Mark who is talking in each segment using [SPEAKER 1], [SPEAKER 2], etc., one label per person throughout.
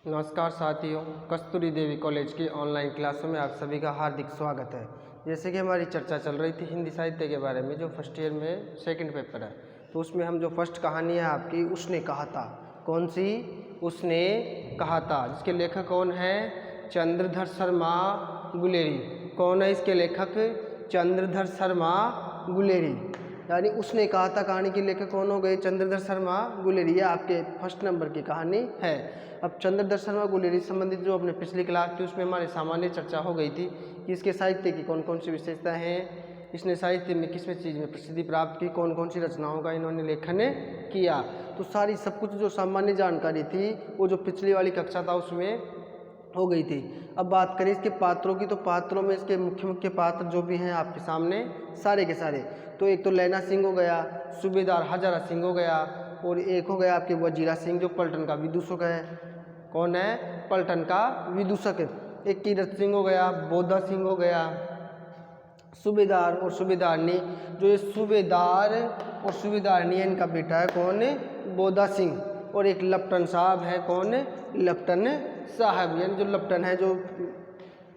[SPEAKER 1] नमस्कार साथियों, कस्तूरी देवी कॉलेज की ऑनलाइन क्लासों में आप सभी का हार्दिक स्वागत है। जैसे कि हमारी चर्चा चल रही थी हिंदी साहित्य के बारे में, जो फर्स्ट ईयर में सेकंड पेपर है, तो उसमें हम जो फर्स्ट कहानी है आपकी उसने कहा था, कौन सी? उसने कहा था, जिसके लेखक कौन है? चंद्रधर शर्मा गुलेरी। कौन है इसके लेखक? चंद्रधर शर्मा गुलेरी। यानी उसने कहा था कहानी के लेखक कौन हो गए? चंद्रधर शर्मा गुलेरी। ये आपके फर्स्ट नंबर की कहानी है। अब चंद्रधर शर्मा गुलेरी संबंधित जो अपने पिछली क्लास थी उसमें हमारे सामान्य चर्चा हो गई थी कि इसके साहित्य की कौन कौन सी विशेषताएं हैं, इसने साहित्य में किस चीज़ में प्रसिद्धि प्राप्त की, कौन कौन सी रचनाओं का इन्होंने लेखन किया। तो सारी सब कुछ जो सामान्य जानकारी थी वो जो पिछली वाली कक्षा था उसमें हो गई थी। अब बात करें इसके पात्रों की, तो पात्रों में इसके मुख्य मुख्य पात्र जो भी हैं आपके सामने सारे के सारे, तो एक तो लैना सिंह हो गया, सूबेदार हजारा सिंह हो गया, और एक हो गया आपके वजीरा सिंह जो पलटन का विदूषक है। कौन है? पलटन का विदूषक। एक कीरत सिंह हो गया, बोधा सिंह हो गया, सूबेदार और सूबेदारनी। जो ये सूबेदार और सूबेदारनी है इनका बेटा है कौन? बोधा सिंह। और एक लप्टन साहब है, कौन? लप्टन साहब। यानी जो लप्टन है जो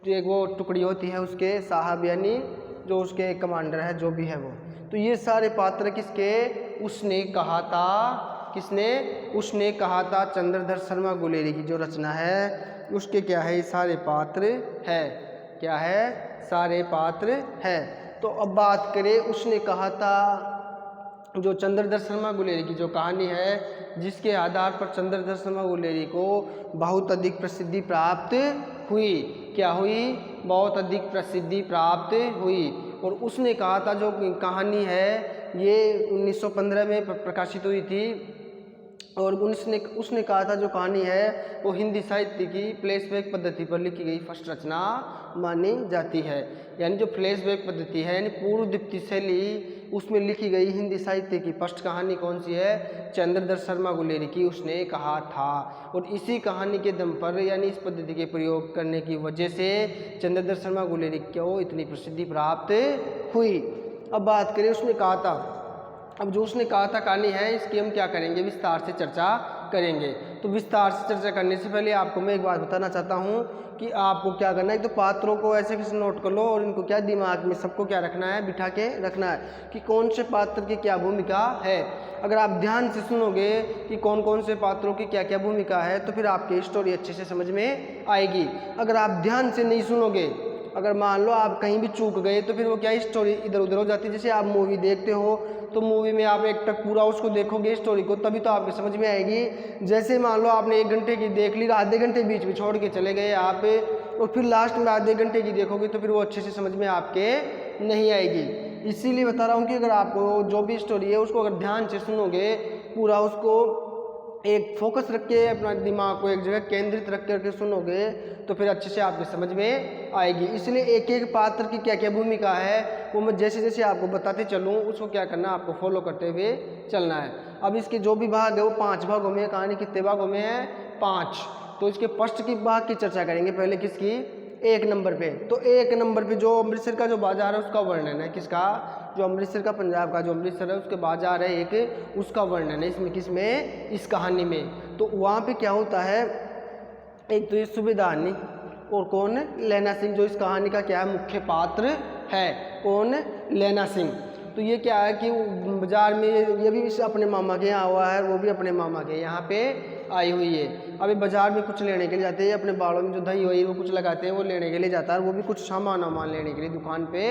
[SPEAKER 1] एक वो टुकड़ी होती है उसके साहब, यानी जो उसके कमांडर है जो भी है वो। तो ये सारे पात्र किसके? उसने कहा था। किसने? उसने कहा था चंद्रधर शर्मा गुलेरी की जो रचना है उसके क्या है? ये सारे पात्र है। क्या है? सारे पात्र है। तो अब बात करें उसने कहा था, जो चंद्रधर शर्मा गुलेरी की जो कहानी है जिसके आधार पर चंद्रधर शर्मा गुलेरी को बहुत अधिक प्रसिद्धि प्राप्त हुई। क्या हुई? बहुत अधिक प्रसिद्धि प्राप्त हुई। और उसने कहा था जो कहानी है ये 1915 में प्रकाशित हुई थी। और उसने कहा था जो कहानी है वो हिंदी साहित्य की फ्लैशबैक पद्धति पर लिखी गई फर्स्ट रचना मानी जाती है। यानी जो फ्लैशबैक पद्धति है यानी पूर्व दीप्ति शैली, उसमें लिखी गई हिंदी साहित्य की फर्स्ट कहानी कौन सी है? चंद्रधर शर्मा गुलेरी की उसने कहा था। और इसी कहानी के दम पर यानी इस पद्धति के प्रयोग करने की वजह से चंद्रधर शर्मा गुलेरी को इतनी प्रसिद्धि प्राप्त हुई। अब बात करें उसने कहा था। अब जो उसने कहा था कहानी है इसकी हम क्या करेंगे? विस्तार से चर्चा करेंगे। तो विस्तार से चर्चा करने से पहले आपको मैं एक बात बताना चाहता हूँ कि आपको क्या करना है, तो पात्रों को ऐसे कैसे नोट कर लो और इनको क्या दिमाग में सबको क्या रखना है? बिठा के रखना है कि कौन से पात्र की क्या भूमिका है। अगर आप ध्यान से सुनोगे कि कौन कौन से पात्रों की क्या क्या भूमिका है तो फिर आपकी स्टोरी अच्छे से समझ में आएगी। अगर आप ध्यान से नहीं सुनोगे, अगर मान लो आप कहीं भी चूक गए तो फिर वो क्या स्टोरी इधर उधर हो जाती है। जैसे आप मूवी देखते हो तो मूवी में आप एक तक पूरा उसको देखोगे स्टोरी को, तभी तो आपको समझ में आएगी। जैसे मान लो आपने 1 घंटे की देख ली, आधे घंटे बीच में छोड़ के चले गए आप, और फिर लास्ट में आधे घंटे की देखोगे तो फिर वो अच्छे से समझ में आपके नहीं आएगी। इसीलिए बता रहा हूँ कि अगर आपको जो भी स्टोरी है उसको अगर ध्यान से सुनोगे, पूरा उसको एक फोकस रख के अपना दिमाग को एक जगह केंद्रित रख करके सुनोगे तो फिर अच्छे से आपके समझ में आएगी। इसलिए एक एक पात्र की क्या क्या भूमिका है वो मैं जैसे जैसे आपको बताते चलूँ उसको क्या करना, आपको फॉलो करते हुए चलना है। अब इसके जो भी भाग है वो 5 भागों में, कहानी कितने भागों में है? 5। तो इसके फर्स्ट की भाग की चर्चा करेंगे पहले। किसकी? 1 नंबर पे। तो 1 नंबर पे जो अमृतसर का जो बाजार है उसका वर्णन है। किसका? जो अमृतसर का, पंजाब का जो अमृतसर है उसके बाजार है एक, उसका वर्णन है इसमें। किसमें? इस कहानी में। तो वहाँ पे क्या होता है, एक तो ये सूबेदारनी और कौन? लैना सिंह, जो इस कहानी का क्या है? मुख्य पात्र है। कौन? लैना सिंह। तो ये क्या है कि बाजार में ये भी अपने मामा के यहाँ हुआ है, वो भी अपने मामा के यहाँ पे आई हुई है। अभी बाजार में कुछ लेने के लिए जाते हैं, अपने बालों में जो दही वही वो कुछ लगाते हैं वो लेने के लिए जाता है, वो भी कुछ सामान वामान लेने के लिए दुकान पे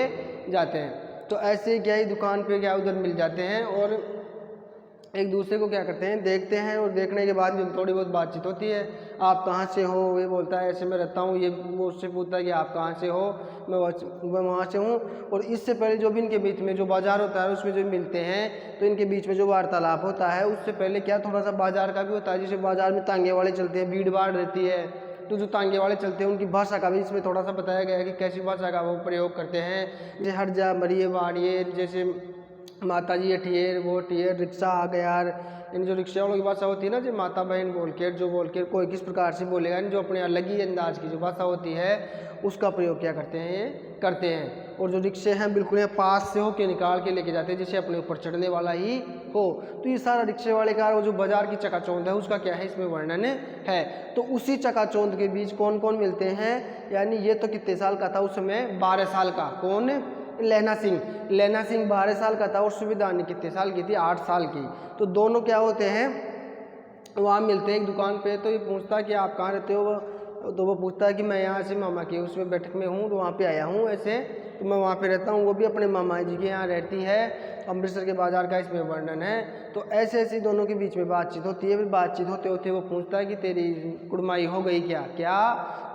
[SPEAKER 1] जाते हैं। तो ऐसे क्या ही दुकान पे क्या उधर मिल जाते हैं और एक दूसरे को क्या करते हैं? देखते हैं, और देखने के बाद थोड़ी बहुत बातचीत होती है। आप कहाँ से हो? ये बोलता है ऐसे मैं रहता हूँ। ये वो उससे पूछता है कि आप कहाँ से हो? मैं वहाँ से हूँ। और इससे पहले जो भी इनके बीच में जो बाजार होता है उसमें जो मिलते हैं तो इनके बीच में जो वार्तालाप होता है उससे पहले क्या थोड़ा सा बाजार का भी होता है। जैसे बाजार में तांगे वाले चलते हैं, भीड़ भाड़ रहती है, तो जो तांगे वाले चलते हैं उनकी भाषा का भी इसमें थोड़ा सा बताया गया है कि कैसी भाषा का वो प्रयोग करते हैं। जैसे हट जा मरिए बाड़िए, जैसे माता जी अठियर वो अठियर, रिक्शा आ गया यार। इन जो रिक्शा वालों की भाषा होती है ना, जो माता बहन बोल के जो बोल के कोई किस प्रकार से बोलेगा, जो अपने अलग ही अंदाज की जो भाषा होती है उसका प्रयोग क्या करते हैं? ये करते हैं। और जो रिक्शे हैं बिल्कुल यहाँ पास से होके निकाल के लेके जाते हैं, जैसे अपने ऊपर चढ़ने वाला ही हो। तो ये सारा रिक्शे वाले का वो जो बाजार की चकाचौंध है उसका क्या है इसमें वर्णन है। तो उसी चकाचौंध के बीच कौन कौन मिलते हैं, यानी ये तो कितने साल का था उस समय, 12 साल का। कौन? लहना सिंह। लहना सिंह 12 साल का था और सुबेदारनी कितने साल की थी, 8 साल की। तो दोनों क्या होते हैं, वहाँ मिलते हैं एक दुकान पे। तो ये पूछता है कि आप कहाँ रहते हो, तो वो पूछता है कि मैं यहाँ से मामा के उसमें बैठक में हूँ, तो वहाँ पे आया हूँ ऐसे, तो मैं वहाँ पे रहता हूँ। वो भी अपने मामा जी के यहाँ रहती है। अमृतसर के बाज़ार का इसमें वर्णन है। तो ऐसे ऐसे दोनों के बीच में बातचीत होती है। फिर बातचीत होते होते वो पूछता है कि तेरी कुड़माई हो गई क्या? क्या?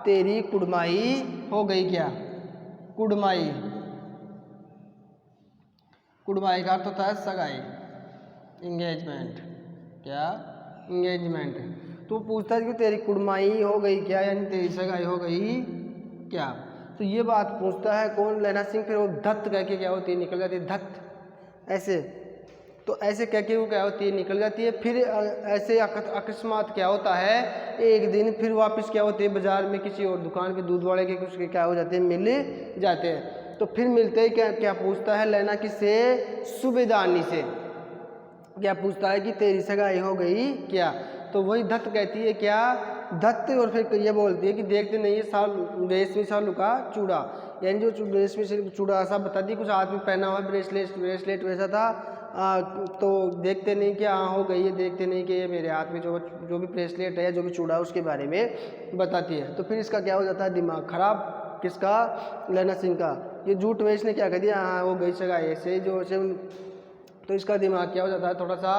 [SPEAKER 1] तेरी कुड़माई हो गई क्या? कुड़माई, कुड़माई का अर्थ होता है सगाई, इंगेजमेंट। क्या? इंगेजमेंट। तो पूछता है कि तेरी कुड़माई हो गई क्या, यानी तेरी सगाई हो गई क्या? तो ये बात पूछता है कौन? लहना सिंह। फिर वो धत्त कह के क्या होती है, निकल जाती है, धत्त ऐसे। तो ऐसे कह के वो क्या होती है, निकल जाती है। फिर ऐसे अकस्मात क्या होता है, एक दिन फिर वापस क्या होती है, बाजार में किसी और दुकान पे दूध वाले के कुछ क्या हो जाते हैं, मिल जाते हैं। तो फिर मिलते ही क्या क्या पूछता है लहना किससे? सुबेदारनी से। क्या पूछता है कि तेरी सगाई हो गई क्या? तो वही धत्त कहती है क्या? धत्त। और फिर ये बोलती है कि देखते नहीं है साल रेशमी सालू का चूड़ा, यानी जो रेशमी चूड़ा सा बता दी, कुछ हाथ में पहना हुआ ब्रेसलेट वैसा था। तो देखते नहीं कि हाँ हो गई है, देखते नहीं कि ये मेरे हाथ में जो भी ब्रेसलेट है, जो भी चूड़ा, उसके बारे में बताती है। तो फिर इसका क्या हो जाता है, दिमाग खराब। किसका? लहना सिंह का। ये झूठ में इसने क्या कर दिया, हाँ हो गई सगाई ऐसे जो ऐसे। तो इसका दिमाग क्या हो जाता है, थोड़ा सा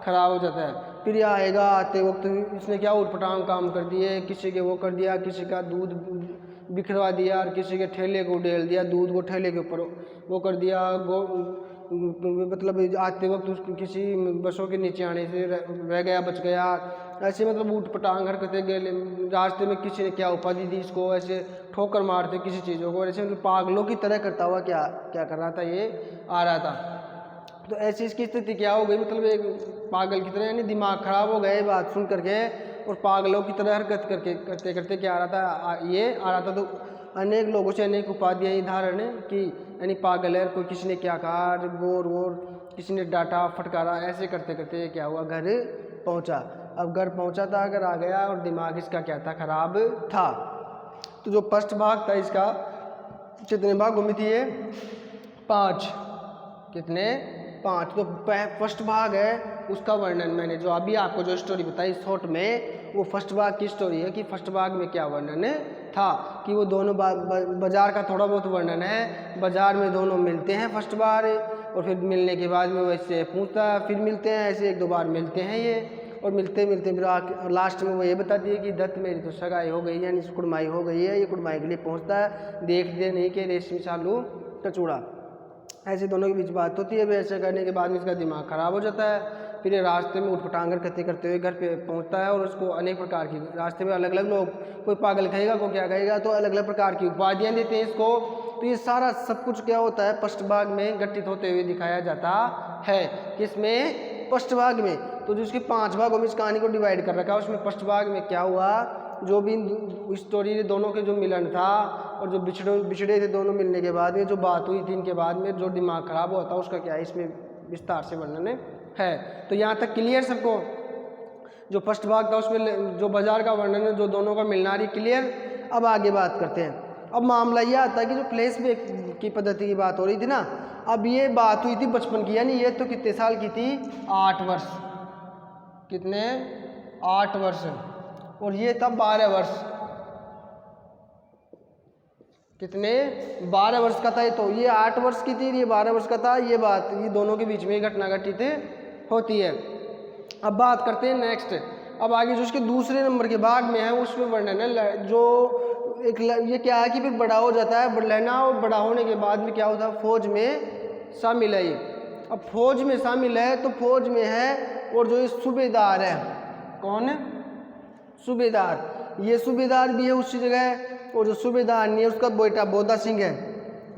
[SPEAKER 1] खराब हो जाता है। फिर ये आएगा, आते वक्त इसने क्या उटपटांग काम कर दिए, किसी के वो कर दिया, किसी का दूध बिखरवा दिया और किसी के ठेले को उडेल दिया, दूध को ठेले के ऊपर वो कर दिया। मतलब आते वक्त उसको किसी बसों के नीचे आने से रह गया, बच गया। ऐसे मतलब उटपटांग हरकतें गए। रास्ते में किसी ने क्या उपाधि दी इसको, ऐसे ठोकर मारते किसी चीज़ों को, ऐसे मतलब पागलों की तरह करता हुआ क्या क्या कर रहा था, ये आ रहा था। तो ऐसी इसकी स्थिति क्या हो गई, मतलब एक पागल की तरह, यानी दिमाग खराब हो गया ये बात सुन करके, और पागलों की तरह हरकत करते करते क्या आ रहा था, ये आ रहा था। तो अनेक लोगों से अनेक उपाधियाँ ही धारण की, यानी पागल है, कोई किसी ने क्या कहा, गोर वोर किसी ने डांटा फटकारा, ऐसे करते करते क्या हुआ, घर पहुँचा। अब घर पहुँचा था, घर आ गया और दिमाग इसका क्या था, खराब था। तो जो फर्स्ट भाग था इसका, कितने भागों में थी ये? 5। कितने? 5। तो फर्स्ट भाग है उसका वर्णन मैंने जो अभी आपको जो स्टोरी बताई शॉर्ट में, वो फर्स्ट भाग की स्टोरी है कि फर्स्ट भाग में क्या वर्णन था, कि वो दोनों बाजार का थोड़ा बहुत वर्णन है। बाजार में दोनों मिलते हैं फर्स्ट बार, और फिर मिलने के बाद में वो ऐसे पूछता है, फिर मिलते हैं, ऐसे 1-2 बार मिलते हैं ये, और मिलते मिलते फिर लास्ट में वो ये बताती है कि दत्त मेरी तो सगाई हो गई, यानी कुड़माई हो गई है। ये कुड़माई के लिए पहुँचता है, देखते नहीं कि रेशमी सालू का चूड़ा। ऐसे दोनों के बीच बात होती है। ऐसे करने के बाद में इसका दिमाग खराब हो जाता है। फिर ये रास्ते में उठपटांग करते करते हुए घर पे पहुंचता है, और उसको अनेक प्रकार की रास्ते में अलग अलग लोग, कोई पागल कहेगा, कोई क्या कहेगा, तो अलग अलग प्रकार की उपाधियाँ देते हैं इसको। तो ये सारा सब कुछ क्या होता है, फर्स्ट भाग में घटित होते हुए दिखाया जाता है। किसमें? फर्स्ट भाग में। तो जो उसके 5 भागों में इस कहानी को डिवाइड कर रखा है, उसमें फर्स्ट भाग में क्या हुआ, जो भी स्टोरी दोनों के जो मिलन था, और जो बिछड़े थे दोनों मिलने के बाद में जो बात हुई थी, इनके बाद में जो दिमाग खराब हुआ था, उसका क्या है इसमें विस्तार से वर्णन है। तो यहाँ तक क्लियर सबको? जो फर्स्ट भाग था उसमें जो बाजार का वर्णन है, जो दोनों का मिलना रही, क्लियर? अब आगे बात करते हैं। अब मामला ये आता है कि जो फ्लैशबैक की पद्धति की बात हो रही थी ना, अब ये बात हुई थी बचपन की, यानी ये तो कितने साल की थी, 8 वर्ष। कितने? 8 वर्ष। और ये था 12 वर्ष। कितने? 12 वर्ष का था ये। तो ये 8 वर्ष की थी, ये 12 वर्ष का था। ये बात, ये दोनों के बीच में घटना घटित होती है। अब बात करते हैं नेक्स्ट। अब आगे जो उसके दूसरे नंबर के भाग में है, उसमें वर्णन है जो एक ये क्या है कि फिर बड़ा हो जाता है लहना, और बड़ा होने के बाद में क्या होता है, फौज में शामिल है ये। अब फौज में शामिल है, तो फौज में है, और जो ये सूबेदार है, कौन है? सूबेदार। ये सूबेदार भी है उसी जगह, और जो सूबेदार नहीं है उसका बेटा बोधा सिंह है,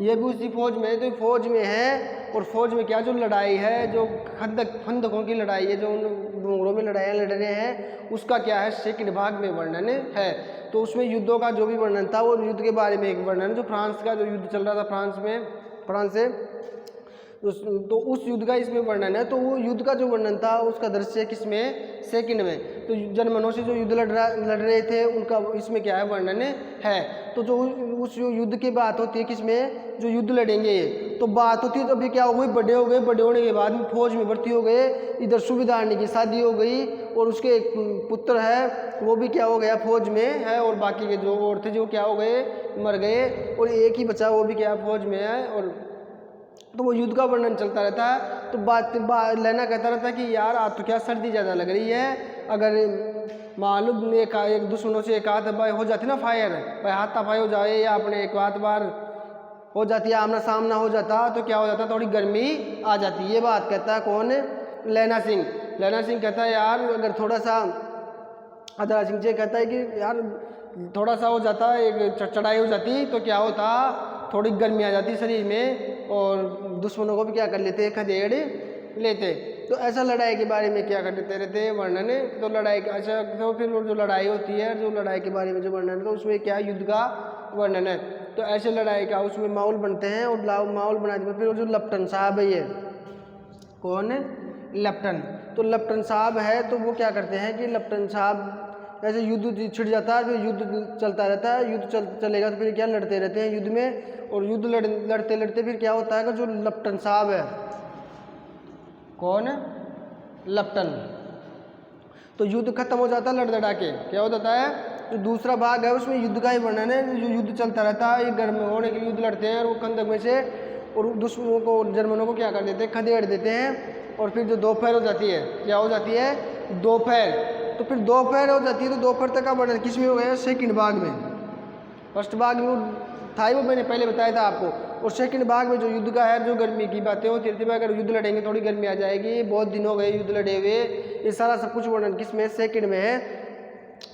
[SPEAKER 1] ये भी उसी फौज में है। तो फौज में है, और फौज में क्या जो लड़ाई है, जो खंदकों की लड़ाई है, जो उन डोंगरों में लड़ाइयाँ लड़ रहे हैं, उसका क्या है सेकंड भाग में वर्णन है। तो उसमें युद्धों का जो भी वर्णन था वो युद्ध के बारे में एक वर्णन, जो फ्रांस का जो युद्ध चल रहा था फ्रांस से, तो उस युद्ध का इसमें वर्णन है। तो वो युद्ध का जो वर्णन था उसका दृश्य किसमें, सेकंड में। तो जर्मनों से जो युद्ध लड़ रहे थे उनका इसमें क्या है वर्णन है। तो जो उस युद्ध की बात होती है किसमें, जो युद्ध लड़ेंगे ये, तो बात होती है तो अभी क्या हो गई, बड़े हो गए, बड़े होने के बाद में फौज में भर्ती हो गए, इधर सुबेदारनी की शादी हो गई और उसके एक पुत्र है वो भी क्या हो गया फौज में है, और बाकी के जो और थे जो क्या हो गए, मर गए, और एक ही बचा वो भी क्या फौज में है। और तो वो युद्ध का वर्णन चलता रहता है। तो लेना कहता रहता है कि यार आज तो क्या सर्दी ज़्यादा लग रही है, अगर मालूम एक दुश्मनों से एक आध बार हो जाती ना फायर, भाई हाथापाई हो जाए या अपने एक आध बार हो जाती है, आमना सामना हो जाता, तो क्या हो जाता, थोड़ी गर्मी आ जाती है। ये बात कहता है कौन, लैना सिंह। लैना सिंह कहता है यार अगर थोड़ा सा, हजारा सिंह जी कहता है कि यार थोड़ा सा हो जाता, एक चढ़ाई हो जाती तो क्या होता, थोड़ी गर्मी आ जाती शरीर में और दुश्मनों को भी क्या कर लेते, खदेड़ लेते। तो ऐसा लड़ाई के बारे में क्या करते रहते वर्णन। तो लड़ाई अच्छा, तो फिर जो लड़ाई होती है, जो लड़ाई के बारे में जो वर्णन है, तो उसमें क्या युद्ध का वर्णन है। तो ऐसे लड़ाई का उसमें माहौल बनते हैं, और माहौल बनाने के फिर जो लेफ्टन साहब है, ये कौन है, लेफ्टन। तो लेफ्टन साहब है तो वो क्या करते हैं कि लेफ्टन साहब ऐसे युद्ध छिड़ जाता है, फिर युद्ध चलता रहता है, युद्ध चलेगा तो फिर क्या लड़ते रहते हैं युद्ध में, और युद्ध लड़ते लड़ते फिर क्या होता है कि जो लेफ्टन साहब है, कौन है, लेफ्टन, तो युद्ध खत्म हो जाता है लड़ लड़ा के, क्या हो जाता है, जो दूसरा भाग है उसमें युद्ध का ही वर्णन है। जो युद्ध चलता रहता है, ये गर्म होने के लिए युद्ध लड़ते हैं, और वो कंदक में से और दुश्मनों को, जर्मनों को क्या कर देते हैं, खदेड़ देते हैं। और फिर जो दोपहर हो जाती है, क्या हो जाती है, दोपहर। तो फिर दोपहर हो जाती है, तो दोपहर तक का वर्णन किस में हो गया, सेकंड भाग में। फर्स्ट भाग में था ही वो मैंने पहले बताया था आपको, और सेकंड भाग में जो युद्ध का है, जो गर्मी की बातें होती रहती है, अगर युद्ध लड़ेंगे थोड़ी गर्मी आ जाएगी, बहुत दिन हो गए युद्ध लड़े हुए, ये सारा सब कुछ वर्णन किस में, सेकंड में है।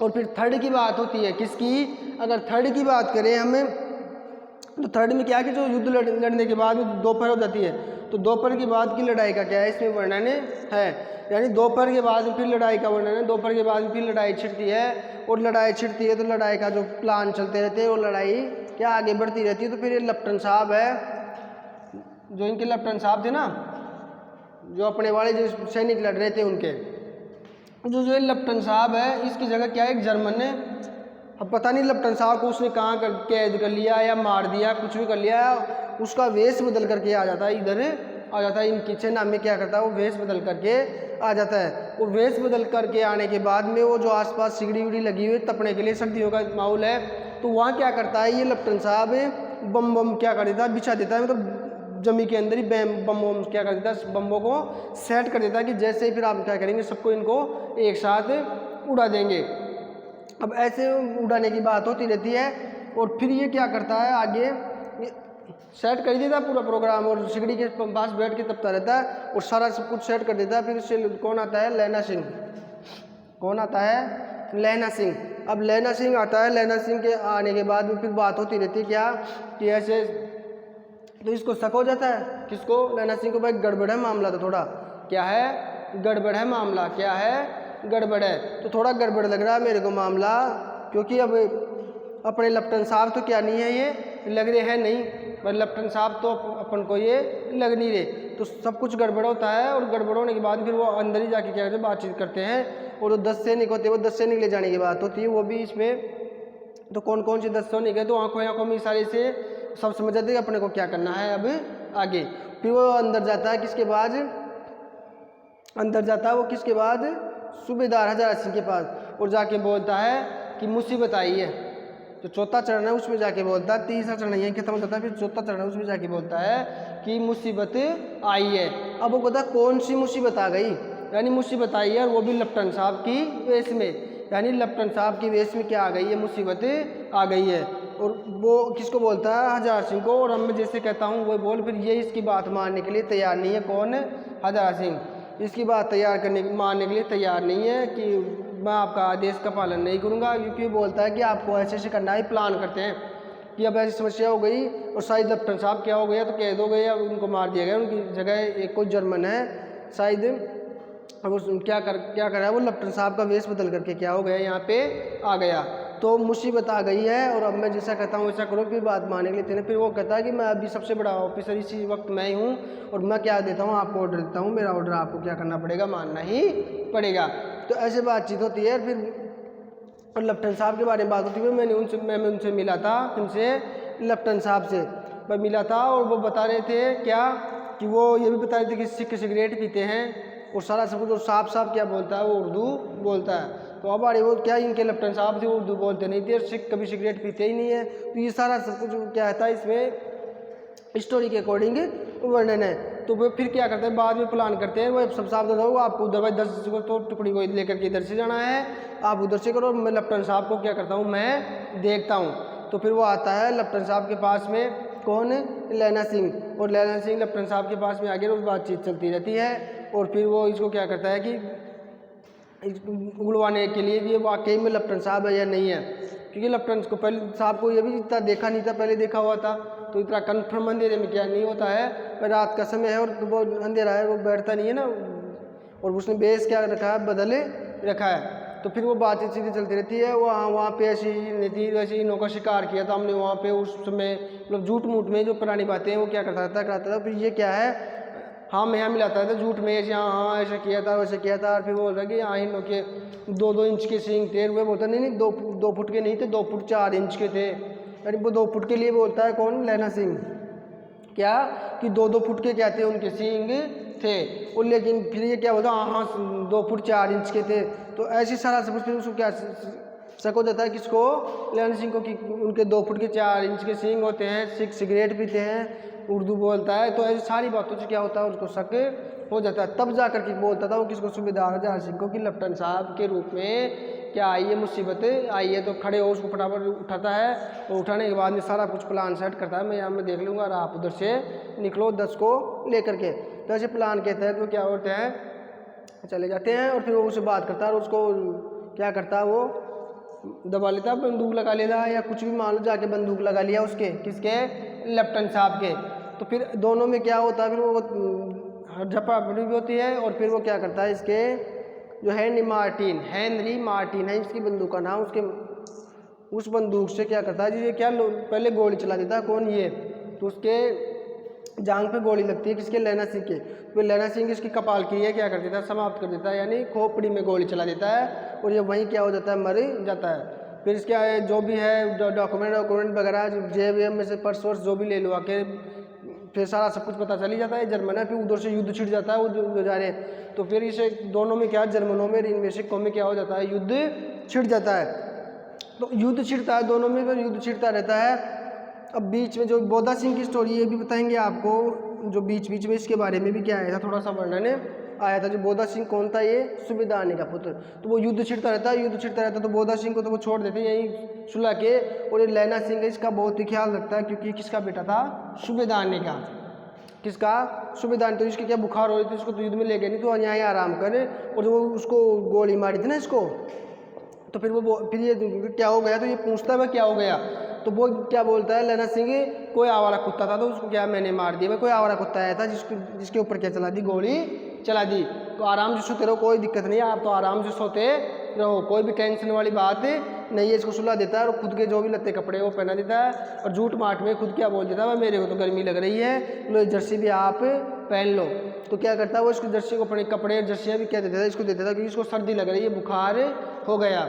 [SPEAKER 1] और फिर थर्ड की बात होती है किसकी, अगर थर्ड की बात करें हमें, तो थर्ड में क्या है कि जो युद्ध लड़ने के बाद में दोपहर हो जाती है, तो दोपहर के बाद की लड़ाई का क्या है इसमें वर्णन है, यानी दोपहर के बाद फिर लड़ाई का वर्णन है। दोपहर के बाद फिर लड़ाई छिड़ती है, और लड़ाई छिड़ती है तो लड़ाई का जो प्लान चलते रहते हैं, वो लड़ाई क्या आगे बढ़ती रहती है। तो फिर ये लेफ्टन साहब है, जो इनके लेफ्टन साहब थे ना, जो अपने वाले जो सैनिक लड़ रहे थे उनके, जो ये लेफ्टन साहब है, इसकी जगह क्या है, एक जर्मन ने, अब पता नहीं लेफ्टन साहब को उसने कहाँ कैद कर लिया या मार दिया, कुछ भी कर लिया, उसका वेश बदल करके आ जाता है, इधर आ जाता है, इनकी सेना में क्या करता है, वो वेश बदल करके आ जाता है। और वेश बदल करके आने के बाद में वो जो आसपास सिगड़ी उगड़ी लगी हुई तपने के लिए, सर्दियों का माहौल है, तो वहाँ क्या करता है ये लेफ्टन साहब बम क्या कर देता है, बिछा देता है, मतलब जमी के अंदर ही बम क्या कर देता है, बम्बों को सेट कर देता है कि जैसे ही फिर आप क्या करेंगे, सबको इनको एक साथ उड़ा देंगे। अब ऐसे उड़ाने की बात होती रहती है, और फिर ये क्या करता है आगे सेट कर देता है पूरा प्रोग्राम, और सिगड़ी के पास बैठ के तपता रहता है और सारा सब कुछ सेट कर देता है। फिर उससे कौन आता है, लैना सिंह। कौन आता है, लैना सिंह। अब लैना सिंह आता है, लैना सिंह के आने के बाद में फिर बात होती रहती है क्या कि ऐसे, तो इसको शक हो जाता है, किसको, लैना सिंह को, भाई गड़बड़ है मामला, तो थोड़ा क्या है, गड़बड़ है मामला, क्या है, गड़बड़ है, तो थोड़ा गड़बड़ लग रहा है मेरे को मामला, क्योंकि अब अपने लेफ्टन साहब तो क्या नहीं है, ये लग रहे हैं नहीं, पर लेफ्टन साहब तो अपन को ये लग नहीं रहे, तो सब कुछ गड़बड़ होता है। और गड़बड़ होने के बाद फिर वो अंदर ही जाके क्या करते हैं, बातचीत करते हैं, और जो 10 सैनिक होते हैं वो 10 सैनिक ले जाने की बात होती है, वो भी इसमें, तो कौन कौन से 10 सैनिक है, तो आंखों में इशारे से सब समझ जाते हैं अपने को क्या करना है अब आगे। फिर वो अंदर जाता है, किसके बाद अंदर जाता है वो, किसके बाद, सूबेदार हजारा सिंह के पास, और जाके बोलता है कि मुसीबत आई है। जो चौथा चरण है उसमें जाके बोलता है, तीसरा चरण यहीं खत्म हो जाता है, फिर चौथा चरण है उसमें जाके बोलता है कि मुसीबत आई है। अब वो कहता है कौन सी मुसीबत आ गई, यानी मुसीबत आई है, और वो भी लेफ्टन साहब की वेश में, यानी लेफ्टन साहब की वेश में क्या आ गई है, मुसीबत आ गई है। और वो किसको बोलता है, हजारा सिंह को, और अब मैं जैसे कहता हूँ वो बोल, फिर ये इसकी बात मानने के लिए तैयार नहीं है, कौन, हजारा सिंह, इसकी बात मानने के लिए तैयार नहीं है कि मैं आपका आदेश का पालन नहीं करूंगा, क्योंकि बोलता है कि आपको ऐसे ऐसे करना है, प्लान करते हैं, कि अब ऐसी समस्या हो गई और शायद लेफ्टिनेंट साहब क्या हो गया, तो कैद हो गए या उनको मार दिया गया। उनकी जगह एक कोई जर्मन है शायद, अब उस क्या कर रहा है वो लेफ्टिनेंट साहब का वेश बदल करके क्या हो गया, यहाँ पे आ गया। तो मुसीबत आ गई है और अब मैं जैसा कहता हूँ वैसा करो, फिर बात मानने के लिए थे। फिर वो कहता है कि मैं अभी सबसे बड़ा ऑफिसर इसी वक्त मैं ही हूँ और मैं क्या देता हूँ आपको, ऑर्डर देता हूँ, मेरा ऑर्डर आपको क्या करना पड़ेगा, मानना ही पड़ेगा। तो ऐसे बातचीत होती है। फिर और लेफ्टिनेंट साहब के बारे में बात होती है। मैं उनसे मिला था, उनसे लेफ्टिनेंट साहब से मैं मिला था और वो बता रहे थे क्या कि वो ये भी बता रहे थे कि सिख सिगरेट पीते हैं और सारा सब कुछ, साफ साफ क्या बोलता है वो उर्दू बोलता है। तो अब वो क्या इनके लेफ्टिनेंट साहब थे वो उर्दू बोलते नहीं थे, सिख कभी सिगरेट पीते ही नहीं है। तो ये सारा सब कुछ क्या था इसमें स्टोरी के अकॉर्डिंग वर्णन है। तो वो फिर क्या करते हैं, बाद में प्लान करते हैं, वो सब साहब वो आपको उधर भाई 10 को टुकड़ी को लेकर के इधर से जाना है, आप उधर से करो, मैं लेफ्टिनेंट साहब को क्या करता हूँ मैं देखता हूँ। तो फिर वो आता है लेफ्टिनेंट साहब के पास में, कौन, लैना सिंह, और लैना सिंह लेफ्टिनेंट साहब के पास में आगे रोज बातचीत चलती रहती है। और फिर वो इसको क्या करता है कि उगलवाने के लिए भी वाकई में लेफ्टिनेंट साहब है या नहीं है, क्योंकि लेफ्टिनेंट को पहले साहब को ये भी इतना देखा नहीं था, पहले देखा हुआ था, तो इतना कन्फर्म अंधेरे में क्या नहीं होता है। पर रात का समय है और वो अंधेरा है, वो बैठता नहीं है ना, और उसने बेस क्या रखा है, बदले रखा है। तो फिर वो बातचीत सीधी चलती रहती है। वहाँ पे ऐसी नीति वैसी इनों का शिकार किया था हमने वहाँ पे उस समय, मतलब झूठ मूठ में जो पुरानी बातें हैं वो क्या करता था। फिर ये क्या है, हाँ मैं यहाँ मिलाता था झूठ में, ऐसे हाँ ऐसा किया था वैसे किया था। और फिर वो बोलता कि हाँ इन लोग के 2-2 इंच के सींग थे, वो बोलता नहीं 2 फुट के नहीं थे, 2 फुट 4 इंच के थे। अरे वो 2 फुट के लिए बोलता है कौन, लैना सिंह, क्या कि 2-2 फुट के क्या थे उनके सींग थे। और लेकिन फिर ये क्या बोलता, हाँ 2 फुट 4 इंच के थे। तो ऐसी सारा सब फिर उसको क्या शक हो जाता है किसको, लैना सिंह को, कि उनके 2 फुट के 4 इंच के सींग होते हैं, सिगरेट पीते हैं, उर्दू बोलता है। तो ऐसी सारी बातों से क्या होता है उसको शक हो जाता है। तब जाकर के बोलता था वो किसको, सूबेदार जहां सिंह को, कि लेफ्टिनेंट साहब के रूप में क्या आई है मुसीबत आई है। तो खड़े हो उसको फटाफट उठाता है और उठाने के बाद में सारा कुछ प्लान सेट करता है, मैं यहाँ में देख लूँगा और आप उधर से निकलो 10 को लेकर के। तो ऐसे प्लान के तहत वो क्या होते हैं, चले जाते हैं और फिर वो उससे बात करता है और उसको क्या करता है, वो दबा लेता है, बंदूक लगा लेता है या कुछ भी, मान लो जाके बंदूक लगा लिया उसके, किसके, लेफ्टिनेंट साहब के। तो फिर दोनों में क्या होता है, फिर वो झपाझपी भी होती है। और फिर वो क्या करता है, इसके जो हेनरी मार्टिन है इसकी बंदूक का नाम, उसके उस बंदूक से क्या करता है जी, ये क्या पहले गोली चला देता है, कौन ये, तो उसके जांग पे गोली लगती है, किसके, लैना सिंह के। तो लैना सिंह इसकी कपाल की है क्या कर देता है, समाप्त कर देता है, यानी खोपड़ी में गोली चला देता है और ये वहीं क्या हो जाता है, मर जाता है। फिर इसके जो भी है डॉक्यूमेंट वगैरह, जेब में से पर्स वर्स जो भी ले लो आके, फिर सारा सब कुछ पता चल ही जाता है जर्मन है। फिर उधर से युद्ध छिड़ जाता है वो जा रहे, तो फिर इसे दोनों में क्या, जर्मनों में, इनमें सिक्कों में क्या हो जाता है, युद्ध छिड़ जाता है। तो युद्ध छिड़ता है दोनों में, फिर युद्ध छिड़ता रहता है। अब बीच में जो बोधा सिंह की स्टोरी है ये भी बताएंगे आपको, जो बीच में इसके बारे में भी क्या आया था, थोड़ा सा वर्णन आया था। जो बोधा सिंह कौन था, ये सूबेदार का पुत्र। तो वो युद्ध छिड़ता रहता है, तो बोधा सिंह को तो वो छोड़ देते हैं यहीं सुलह के। और ये लैना सिंह इसका बहुत ही ख्याल रखता है, क्योंकि किसका बेटा था, सूबेदार का, किसका, सूबेदार। तो इसकी क्या बुखार हो रही थी, इसको तो युद्ध में ले गए नहीं, तो यहाँ ही आराम करे। और जो उसको गोली मारी थी ना इसको, तो फिर वो फिर ये क्या हो गया, तो ये पूछता है वह क्या हो गया। तो वो क्या बोलता है लैना सिंह, कोई आवारा कुत्ता था तो उसको क्या मैंने मार दिया, कोई आवारा कुत्ता आया था जिसके ऊपर क्या चला दी, गोली चला दी। तो आराम से सोते रहो, कोई दिक्कत नहीं है, आप तो आराम से सोते रहो, कोई भी टेंशन वाली बात नहीं है। इसको सुला देता है और खुद के जो भी लत्ते कपड़े वो पहना देता है और झूठ माठ में खुद क्या बोल देता है, मेरे को तो गर्मी लग रही है, लो जर्सी भी आप पहन लो। तो क्या करता है वो इसको जर्सी को अपने कपड़े जर्सियाँ भी क्या देता था, इसको देता था, क्योंकि इसको सर्दी लग रही है, बुखार हो गया।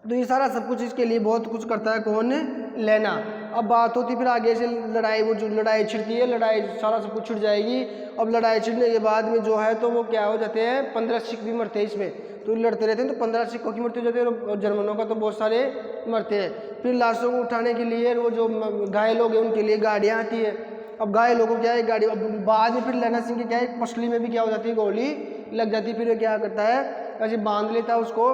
[SPEAKER 1] तो ये सारा सब कुछ इसके लिए बहुत कुछ करता है कौन, लैना। अब बात होती फिर आगे से लड़ाई, वो जो लड़ाई छिड़ती है, लड़ाई सारा सब कुछ छिड़ जाएगी। अब लड़ाई छिड़ने के बाद में जो है तो वो क्या हो जाते हैं, 15 सिख भी मरते हैं इसमें। तो लड़ते रहते हैं तो 15 सिखों की मृत्यु हो जाती है और जर्मनों का तो बहुत सारे मरते हैं। फिर लाशों को उठाने के लिए वो जो घायल लोग हैं उनके लिए गाड़ियाँ आती है। अब घायलों को क्या है, गाड़ी बाद में फिर लैना सिंह की क्या है, पसली में भी क्या हो जाती है, गोली लग जाती है। फिर क्या करता है, ऐसे बांध लेता है उसको,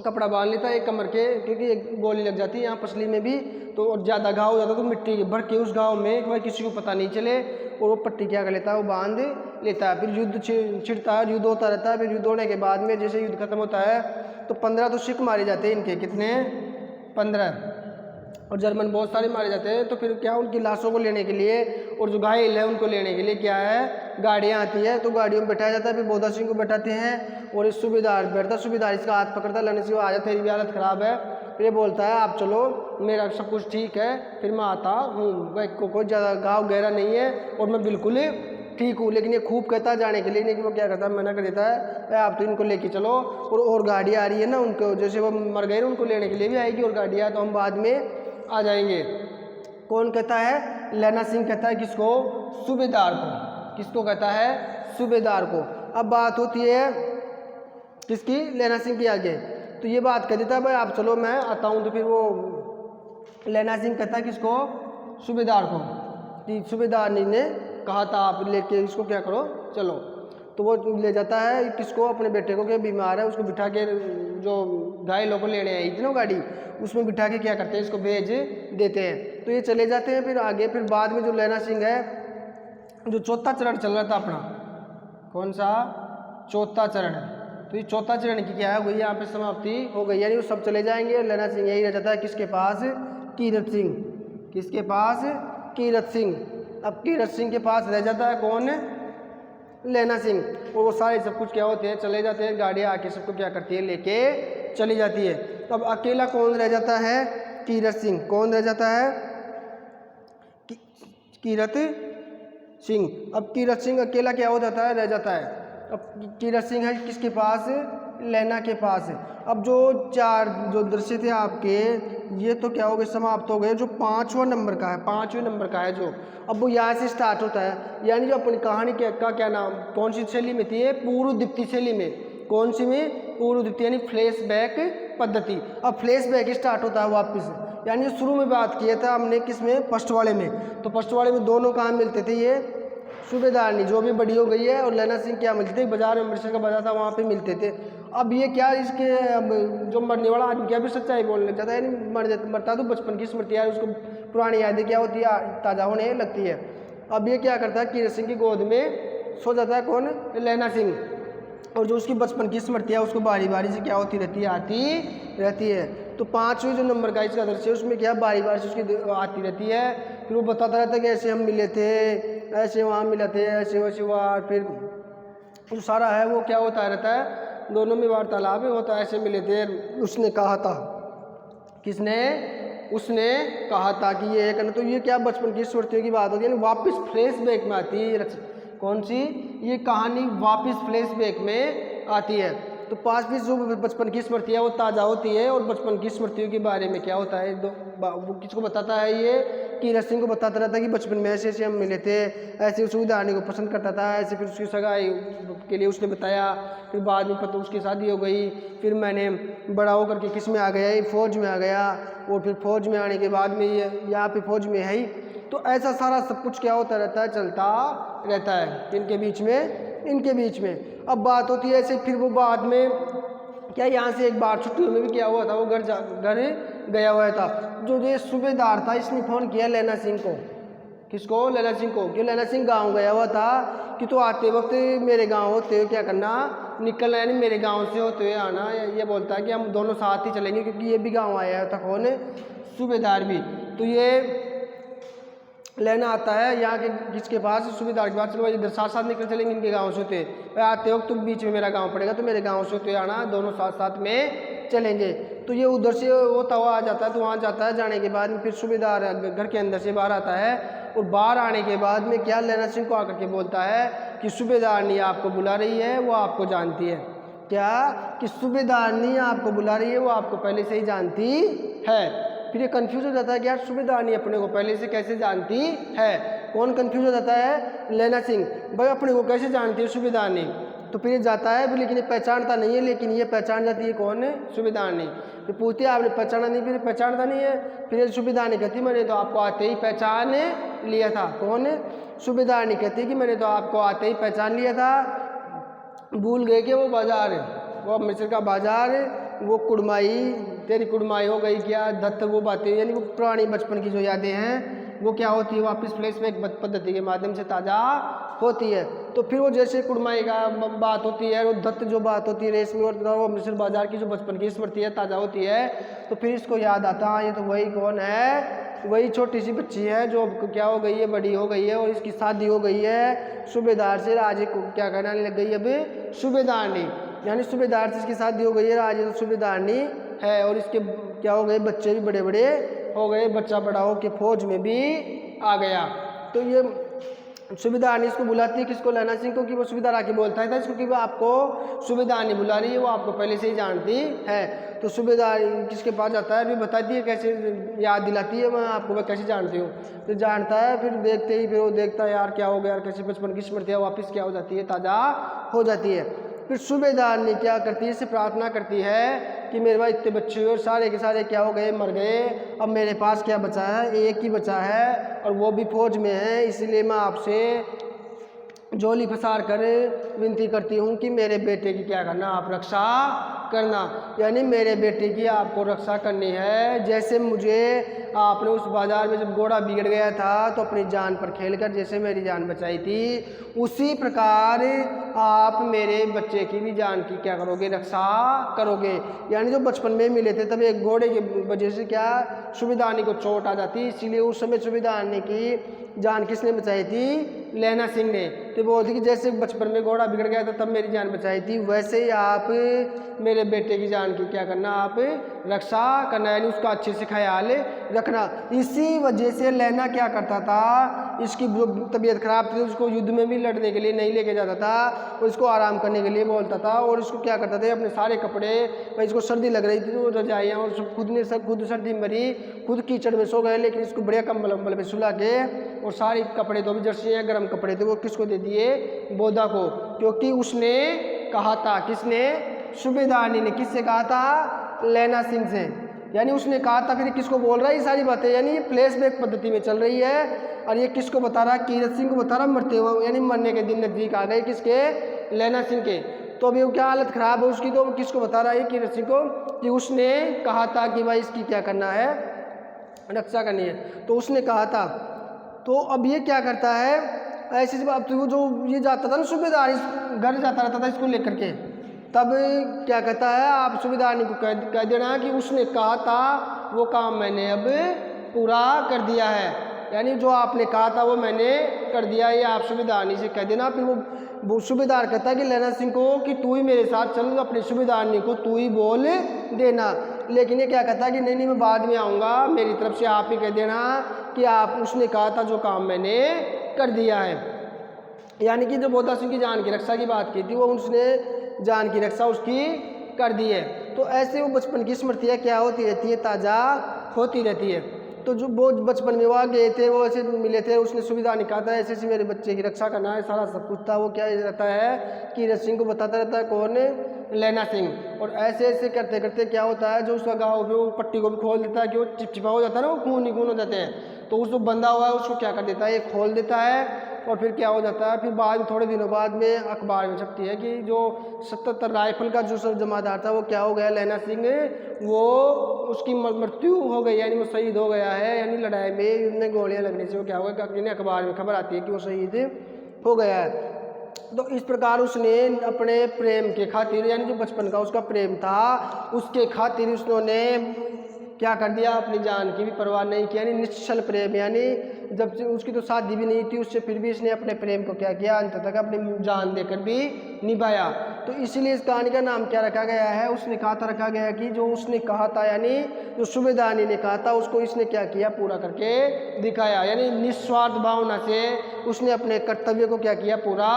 [SPEAKER 1] कपड़ा बांध लेता है एक कमर के, क्योंकि एक गोली लग जाती है यहाँ पसली में भी, तो ज़्यादा घाव हो जाता है तो मिट्टी भर के उस घाव में भाई किसी को पता नहीं चले, और वो पट्टी क्या कर लेता है, वो बांध लेता है। फिर युद्ध छिड़ता है, युद्ध होता रहता है। फिर युद्ध होने के बाद में जैसे युद्ध खत्म होता है तो 15 तो सिख मारे जाते हैं इनके, कितने, 15। और जर्मन बहुत सारे मारे जाते हैं। तो फिर क्या उनकी लाशों को लेने के लिए और जो घायल है उनको लेने के लिए क्या है, गाड़ियाँ आती है। तो गाड़ियों में बैठाया जाता है। फिर बोधा सिंह को बैठाते हैं और इस सूबेदार बैठता, सूबेदार इसका हाथ पकड़ता है, ललन सिंह आ जाता है, तेरी भी हालत ख़राब है। फिर ये बोलता है आप चलो, मेरा सब कुछ ठीक है, फिर मैं आता हूँ, कोई ज़्यादा घाव गहरा नहीं है और मैं बिल्कुल ठीक हूँ। लेकिन ये खूब कहता है जाने के लिए, लेकिन वो क्या करता है, मना कर देता है, आप तो इनको लेके चलो, और गाड़ी आ रही है ना उनको, जैसे वो मर गए ना उनको लेने के लिए भी आएगी और गाड़ी आए तो हम बाद में आ जाएंगे। कौन कहता है, लैना सिंह कहता है किसको, सूबेदार को। किसको कहता है, सूबेदार को। अब बात होती है किसकी, लैना सिंह की आगे। तो ये बात कह देता है भाई आप चलो मैं आता हूँ। तो फिर वो लैना सिंह कहता है किसको, सूबेदार को, कि सूबेदार ने कहा था आप लेके इसको क्या करो चलो। तो वो ले जाता है किसको, अपने बेटे को, क्या बीमार है उसको बिठा के, जो घायलों को लेने आई थी ना गाड़ी, उसमें बिठा के क्या करते हैं, इसको भेज देते हैं। तो ये चले जाते हैं। फिर आगे फिर बाद में जो लैना सिंह है, जो चौथा चरण चल रहा था अपना, कौन सा, चौथा चरण है। तो ये चौथा चरण की क्या है, वही यहाँ पे समाप्ति हो गई, यानी वो सब चले जाएंगे और लैना सिंह यही रह जाता है किसके पास, कीरत सिंह। किसके पास, कीरत सिंह। अब कीरत सिंह के पास रह जाता है कौन, लैना सिंह। और वो सारे सब कुछ क्या होते हैं, चले जाते हैं, गाड़ियाँ आके सबको क्या करती है, लेके चली जाती है। तो अब अकेला कौन रह जाता है, कीरत सिंह। कौन रह जाता है, कीरत सिंह। अब कीरत सिंह अकेला क्या हो जाता है, रह जाता है। अब कीरत सिंह है किसके पास, लैना के पास। अब जो चार जो दृश्य थे आपके, ये तो क्या हो गए, समाप्त हो गए। जो 5वां नंबर का है, 5वें नंबर का है जो, अब वो यहाँ से स्टार्ट होता है। यानी जो अपनी कहानी का क्या नाम, कौन सी शैली में थी, पूर्वदीप्ति शैली में। कौन सी में, पूर्वदीप्ति, यानी फ्लैशबैक पद्धति। अब फ्लैशबैक स्टार्ट होता है वापस, यानी शुरू में बात किया था हमने किसमें, फर्स्ट वाले में। तो फर्स्ट वाले में दोनों कहाँ मिलते थे, ये सूबेदारनी जो भी बड़ी हो गई है और लैना सिंह क्या मिलते थे, बाजार में, अमृतसर का बाजार था वहाँ पे मिलते थे। अब ये क्या, इसके जो मरने वाला आदमी क्या भी सच्चाई बोलने लग जाता है, यानी मरता तो बचपन की स्मृति है, उसको पुरानी यादें क्या होती है, ताज़ा होने लगती है। अब ये क्या करता है, कीरत सिंह की गोद में सो जाता है कौन, लैना सिंह। और जो उसकी बचपन की स्मृति है उसको बारी बारी से क्या होती रहती है, आती रहती है। तो 5वें जो नंबर का इसका दृश्य है उसमें क्या, बारी बारी से उसकी आती रहती है। फिर वो बताता रहता है कि ऐसे हम मिले थे, ऐसे वहाँ मिले थे, ऐसे वैसे हुआ। फिर जो सारा है वो क्या होता रहता है, दोनों में वार्तालाप होता है, ऐसे मिले थे, उसने कहा था, किसने, उसने कहा था कि ये करना। तो ये क्या, बचपन की स्मृतियों की बात होती है, वापस फ्लैशबैक में आती है। कौन सी, ये कहानी वापस फ्लैशबैक में आती है। तो पास भी जो बचपन की स्मृति है वो ताज़ा होती है और बचपन की स्मृतियों के बारे में क्या होता है, वो किसको बताता है, ये कीरत सिंह को बताता रहता है कि बचपन में ऐसे ऐसे हम मिले थे, ऐसे उस उदाहरण को पसंद करता था, ऐसे फिर उसकी सगाई के लिए उसने बताया। फिर बाद में पता उसकी शादी हो गई, फिर मैंने बड़ा होकर के किस में आ गया, फ़ौज में आ गया, और फिर फ़ौज में आने के बाद में ये यहाँ पे फ़ौज में है ही। तो ऐसा सारा सब कुछ क्या होता रहता है, चलता रहता है इनके बीच में। अब बात होती है ऐसे, फिर वो बाद में क्या, यहाँ से एक बार छुट्टियों में भी क्या हुआ था, वो घर गया हुआ था। जो ये सूबेदार था इसने फ़ोन किया लैना सिंह को, किसको, लैना सिंह को, कि लैना सिंह गाँव गया हुआ था कि तो आते वक्त मेरे गाँव होते हुए क्या करना, निकलना, यानी मेरे गाँव से होते हुए आना। ये बोलता है कि हम दोनों साथ ही चलेंगे, क्योंकि ये भी गाँव आया था, कौन, सूबेदार भी। तो ये लेना आता है यहाँ के किसके पास, सूबेदार के पास, चलो इधर साथ साथ निकल चलेंगे इनके गांव से होते, आते वक्त तुम बीच में मेरा गांव पड़ेगा तो मेरे गांव से होते आना, दोनों साथ साथ में चलेंगे। तो ये उधर से होता हुआ आ जाता है, तो वहाँ जाता है, जाने के बाद में फिर सूबेदार घर के अंदर से बाहर आता है, और बाहर आने के बाद में क्या, लैना सिंह को आकर के बोलता है कि सूबेदारनी आपको बुला रही है, वो आपको जानती है। क्या, कि सूबेदारनी आपको बुला रही है, वो आपको पहले से ही जानती है। फिर ये कंफ्यूज हो जाता है कि यार सूबेदारनी अपने को पहले से कैसे जानती है। कौन कंफ्यूज हो जाता है, लैना सिंह, भाई अपने को कैसे जानती है सूबेदारनी। तो फिर ये जाता है, लेकिन ये पहचानता नहीं है, लेकिन ये पहचान जाती है, कौन है, सूबेदारनी। तो पूछती है आपने पहचाना नहीं, फिर पहचानता नहीं है। फिर ये सूबेदारनी कहती मैंने तो आपको आते ही पहचान लिया था। कौन है, सूबेदारनी कहती है कि मैंने तो आपको आते ही पहचान लिया था, भूल गए कि वो बाजार है, वो अमृतसर का बाजार, वो कुड़माई, तेरी कुड़माई हो गई क्या, दत्त, वो बातें, यानी वो पुरानी बचपन की जो यादें हैं वो क्या होती है, वापस फ्लैशबैक पद्धति के माध्यम से ताज़ा होती है। तो फिर वो जैसे कुड़माई का बात होती है, वो दत्त जो बात होती है रेशमी और वो अमृतसर बाजार की जो बचपन की स्मृति है ताज़ा होती है, तो फिर इसको याद आता है ये तो वही कौन है, वही छोटी सी बच्ची है जो अब क्या हो गई है, बड़ी हो गई है और इसकी शादी हो गई है सूबेदार से। राजे को क्या कहने लग गई अब सूबेदारनी, यानी सूबेदार से इसकी शादी हो गई है, राजे तो सूबेदारनी है और इसके क्या हो गए, बच्चे भी बड़े बड़े हो गए, बच्चा बड़ा हो के फौज में भी आ गया। तो ये सूबेदारनी इसको बुलाती है, किसको, लैला सिंह को, कि वो सूबेदार आके बोलता है इसको कि वो आपको सूबेदारनी बुला रही है, वो आपको पहले से ही जानती है। तो सूबेदार किसके पास जाता है, फिर बताती है कैसे, याद दिलाती है मैं आपको मैं कैसे जानती हूँ। तो जानता है, फिर देखते ही फिर वो देखता है यार क्या हो गया यार, कैसे बचपन की स्मृतियाँ वापस क्या हो जाती है, ताज़ा हो जाती है। फिर सूबेदारनी क्या करती है, इससे प्रार्थना करती है कि मेरे भाई इतने बच्चे हुए और सारे के सारे क्या हो गए, मर गए, अब मेरे पास क्या बचा है, एक ही बचा है और वो भी फौज में है, इसलिए मैं आपसे झोली पसार कर विनती करती हूँ कि मेरे बेटे की क्या करना, आप रक्षा करना, यानी मेरे बेटे की आपको रक्षा करनी है। जैसे मुझे आपने उस बाजार में जब घोड़ा बिगड़ गया था तो अपनी जान पर खेलकर जैसे मेरी जान बचाई थी, उसी प्रकार आप मेरे बच्चे की भी जान की क्या करोगे, रक्षा करोगे। यानी जो बचपन में मिले थे तब एक घोड़े की वजह से क्या सूबेदारनी को चोट आ जाती, इसीलिए उस समय सूबेदारनी की जान किसने बचाई थी, लैला सिंह ने। तो बोलती कि जैसे बचपन में घोड़ा बिगड़ गया था तब मेरी जान बचाई थी, वैसे ही आप मेरे बेटे की जान की क्या करना, आप रक्षा करना, यानी उसका अच्छे से ख्याल रखना। इसी वजह से लैला क्या करता था, इसकी तबीयत खराब थी, उसको युद्ध में भी लड़ने के लिए नहीं लेके जाता था और इसको आराम करने के लिए बोलता था और इसको क्या करता था, अपने सारे कपड़े, इसको सर्दी लग रही थी तो रजाइयाँ और खुद सर्दी मरी, खुद कीचड़ में सो गए, लेकिन इसको बढ़िया कंबल वंबल में सुला के और सारे कपड़े तो भी जर्सियाँ गर्म कपड़े थे वो किसको दे दिए, बोधा को, क्योंकि उसने कहा था, किसने, सूबेदारनी ने, किससे कहा था, लैला सिंह से, यानी उसने कहा था। फिर किसको बोल रहा है ये सारी बातें, यानी ये फ्लैशबैक पद्धति में चल रही है और ये किसको बता रहा है, कीरत सिंह को बता रहा, मरते हुए, यानी मरने के दिन नजदीक आ गए, किसके, लैला सिंह के। तो अभी वो क्या हालत खराब है उसकी, तो किसको बता रहा है कीरत सिंह को कि उसने कहा था कि भाई इसकी क्या करना है, रक्षा करनी है, तो उसने कहा था। तो अब ये क्या करता है, ऐसे जब अब तो जो ये जाता था ना सूबेदार, इस घर जाता रहता था इसको लेकर के, तब क्या कहता है, आप सूबेदारनी को कह देना कि उसने कहा था वो काम मैंने अब पूरा कर दिया है, यानी जो आपने कहा था वो मैंने कर दिया, ये आप सूबेदारनी से कह देना। फिर वो सूबेदार कहता है कि लैला सिंह को कि तू ही मेरे साथ चल, अपने सूबेदारनी को तू ही बोल देना, लेकिन ये क्या कहता है कि नहीं नहीं मैं बाद में आऊँगा, मेरी तरफ से आप ही कह देना कि आप, उसने कहा था जो काम मैंने कर दिया है। यानी कि जो बोधा सिंह की जान की रक्षा की बात की थी वो उसने जान की रक्षा उसकी कर दी है। तो ऐसे वो बचपन की स्मृतियाँ क्या होती रहती है, ताज़ा होती रहती है। तो जो वो बचपन में वहाँ गए थे, वो ऐसे मिले थे, उसने सुविधा निकाला था, ऐसे ऐसे मेरे बच्चे की रक्षा करना है, सारा सब कुछ था। वो क्या रहता है, कीरत सिंह को बताता रहता है, कौन, लैला सिंह। और ऐसे ऐसे करते करते क्या होता है, जो उसका गाँव भी वो पट्टी को भी खोल देता है कि वो चिपचिपा हो जाता है ना, वो खून ही खून हो जाते हैं, तो उस जो बंधा हुआ है उसको क्या कर देता है, ये खोल देता है। और फिर क्या हो जाता है, फिर बाद में थोड़े दिनों बाद में अखबार में छपती है कि जो 77 राइफल का जो सब जमादार था वो क्या हो गया, लैला सिंह, वो उसकी मृत्यु हो गई, यानी वो शहीद हो गया है, यानी लड़ाई में युद्ध में गोलियां लगने से वो क्या हो गया, अखबार में खबर आती है कि वो शहीद हो गया है। तो इस प्रकार उसने अपने प्रेम के खातिर, यानी जो बचपन का उसका प्रेम था उसके खातिर उसने क्या कर दिया, अपनी जान की भी परवाह नहीं की, यानी निश्चल प्रेम, यानी जब से उसकी तो शादी भी नहीं थी उससे, फिर भी इसने अपने प्रेम को क्या किया, अंत तक अपनी जान देकर भी निभाया। तो इसीलिए इस कहानी का नाम क्या रखा गया है, उसने कहा था, रखा गया कि जो उसने कहा था, यानी जो सूबेदारनी ने कहा था उसको इसने क्या किया, पूरा करके दिखाया, यानी निस्वार्थ भावना से उसने अपने कर्तव्य को क्या किया, पूरा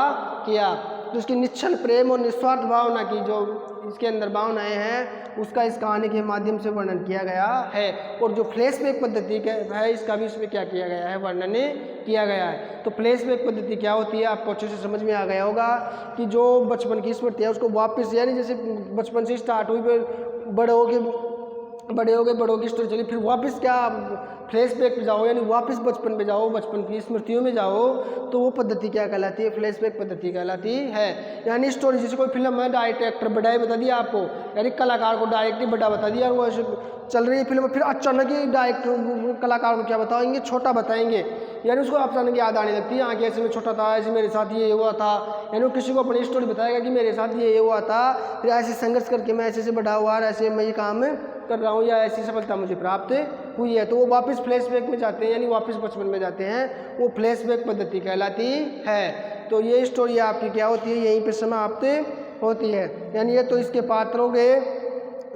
[SPEAKER 1] किया। तो उसकी निश्चल प्रेम और निस्वार्थ भावना की जो इसके अंदर भावनाएं हैं उसका इस कहानी के माध्यम से वर्णन किया गया है। और जो फ्लैशबैक पद्धति है इसका भी इसमें क्या किया गया है, वर्णन किया गया है। तो फ्लैशबैक पद्धति क्या होती है आपको अच्छे से समझ में आ गया होगा कि जो बचपन की स्मृति है उसको वापस, यानी जैसे बचपन से स्टार्ट हुई फिर बड़े हो के बड़े हो गए, बड़ों की स्टोरी चली, फिर वापस क्या फ्लैशबैक पे जाओ, यानी वापस बचपन पे जाओ, बचपन की स्मृतियों में जाओ, तो वो पद्धति क्या कहलाती है? फ्लैशबैक पद्धति कहलाती है। यानी स्टोरी जैसे कोई फिल्म है, डायरेक्ट एक्टर बड़ा ही बता दिया आपको, यानी कलाकार को डायरेक्ट ही बड़ा बता दिया, और वो ऐसे चल रही है फिल्म, फिर अचानक ही डायरेक्टर कलाकार को क्या बताएंगे? छोटा बताएंगे, यानी उसको अचानक याद आने लगती है, हाँ कि ऐसे में छोटा था, ऐसे मेरे साथ ये हुआ था, यानी वो किसी को अपनी स्टोरी बताएगा कि मेरे साथ ये हुआ था, फिर ऐसे संघर्ष करके मैं ऐसे बड़ा हुआ, ऐसे मैं ये काम कर रहा हूँ, या ऐसी सफलता मुझे प्राप्त हुई है। तो वो वापस फ्लैशबैक में जाते हैं, यानी वापस बचपन में जाते हैं, वो फ्लैशबैक पद्धति कहलाती है। तो ये स्टोरी आपकी क्या होती है? यहीं पर समाप्त होती है। यानी ये तो इसके पात्र हो गए,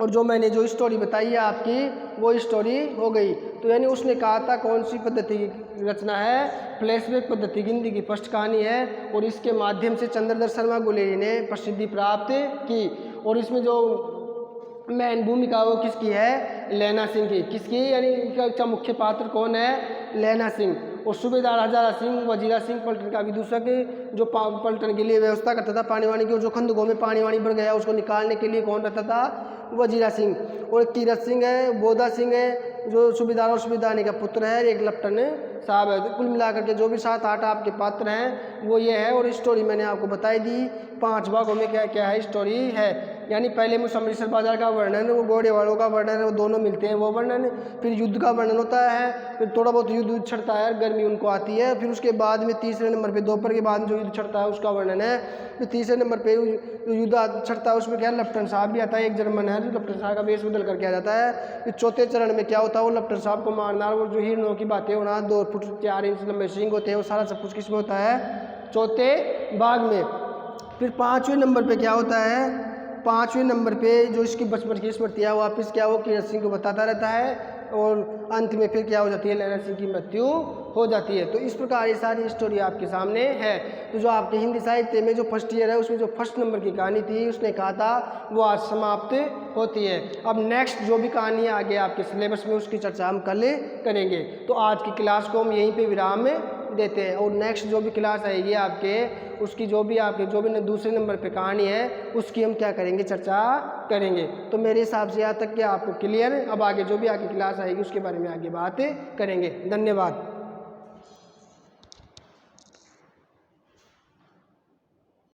[SPEAKER 1] और जो मैंने जो स्टोरी बताई है आपकी, वो स्टोरी हो गई। तो यानी उसने कहा था कौन सी पद्धति की रचना है? फ्लैशबैक पद्धति हिंदी की फर्स्ट कहानी है, और इसके माध्यम से चंद्रधर शर्मा गुलेरी ने प्रसिद्धि प्राप्त की। और इसमें जो मेन भूमिका वो किसकी है? लैला सिंह की। किसकी? यानी इनका मुख्य पात्र कौन है? लैला सिंह। और सूबेदार हजारा सिंह, वजीरा सिंह पलटन का विदूषक, जो पलटन के लिए व्यवस्था करता था पानी वानी की, और जो खंडकों में पानी वानी बढ़ गया उसको निकालने के लिए कौन रहता था? वजीरा सिंह। और कीरत सिंह है, बोधा सिंह है, जो सूबेदार और सूबेदारनी का पुत्र है, एक लेफ्टिनेंट साहब है। तो कुल मिलाकर के जो भी 7-8 आपके पात्र हैं वो ये है। और स्टोरी मैंने आपको बताई दी, 5 भागों में क्या क्या है स्टोरी है। यानी पहले में अमृतसर बाजार का वर्णन, वो घोड़े वालों का वर्णन है, वो दोनों मिलते हैं वो वर्णन, फिर युद्ध का वर्णन होता है, फिर थोड़ा बहुत युद्ध छड़ता है, गर्मी उनको आती है, फिर उसके बाद में तीसरे नंबर पे दोपहर के बाद जो युद्ध छड़ता है उसका वर्णन है, फिर तीसरे नंबर पे जो युद्ध छड़ता है उसमें क्या लेफ्टिनेंट साहब भी आता है, एक जर्मन है जो लेफ्टिनेंट साहब का वेश बदल करके आ जाता है। फिर चौथे चरण में क्या होता है? वो लेफ्टिनेंट साहब को मारना, और जो हिरणों की बातें होना, 2 फुट 4 इंच लंबे सिंह होते हैं, वो सारा सब कुछ किसमें होता है? चौथे भाग में। फिर 5वें नंबर पे क्या होता है? 5वें नंबर पे जो इसकी बचपन की स्मृतियाँ वापस क्या वो कीरत सिंह को बताता रहता है, और अंत में फिर क्या हो जाती है? लैला सिंह की मृत्यु हो जाती है। तो इस प्रकार ये सारी स्टोरी आपके सामने है। तो जो आपके हिंदी साहित्य में जो फर्स्ट ईयर है उसमें जो फर्स्ट नंबर की कहानी थी उसने कहा था वो आज समाप्त होती है। अब नेक्स्ट जो भी कहानी आगे आपके सिलेबस में उसकी चर्चा हम कल करेंगे। तो आज की क्लास को हम यहीं पे विराम देते हैं, और नेक्स्ट जो भी क्लास आएगी आपके उसकी जो भी दूसरे नंबर पे कहानी है उसकी हम क्या करेंगे? चर्चा करेंगे। तो मेरे हिसाब से यहाँ तक कि आपको क्लियर। अब आगे जो भी आगे क्लास आएगी उसके बारे में आगे बात करेंगे। धन्यवाद।